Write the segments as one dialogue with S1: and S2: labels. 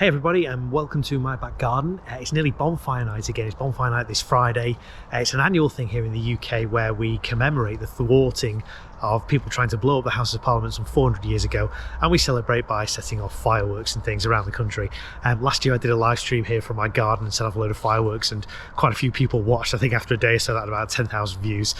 S1: Hey everybody, and welcome to my back garden. It's nearly Bonfire Night again. It's Bonfire Night this Friday. It's an annual thing here in the UK where we commemorate the thwarting of people trying to blow up the Houses of Parliament some 400 years ago, and we celebrate by setting off fireworks and things around the country. Last year I did a live stream here from my garden and set off a load of fireworks, and quite a few people watched. I think after a day or so that had about 10,000 views.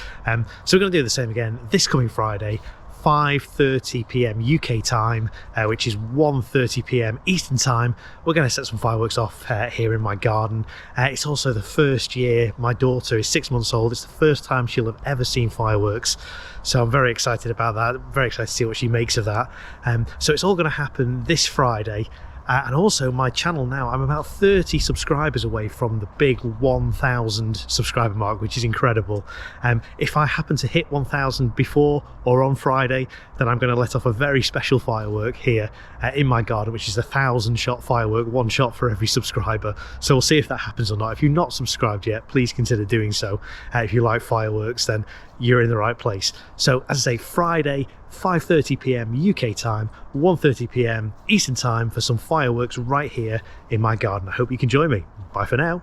S1: So we're going to do the same again this coming Friday, 5:30 p.m. UK time, which is 1:30 p.m. Eastern time. We're going to set some fireworks off here in my garden. It's also the first year my daughter is 6 months old. It's the first time she'll have ever seen fireworks, so I'm very excited about that. Very excited to see what she makes of that. So it's all going to happen this Friday. And also my channel now, I'm about 30 subscribers away from the big 1,000 subscriber mark, which is incredible. If I happen to hit 1,000 before or on Friday, then I'm going to let off a very special firework here in my garden, which is a 1,000-shot firework, one shot for every subscriber. So we'll see if that happens or not. If you're not subscribed yet, please consider doing so. If you like fireworks, then you're in the right place. So as I say, Friday, 5:30 p.m. UK time, 1:30 p.m. Eastern time for some fireworks right here in my garden. I hope you can join me. Bye for now.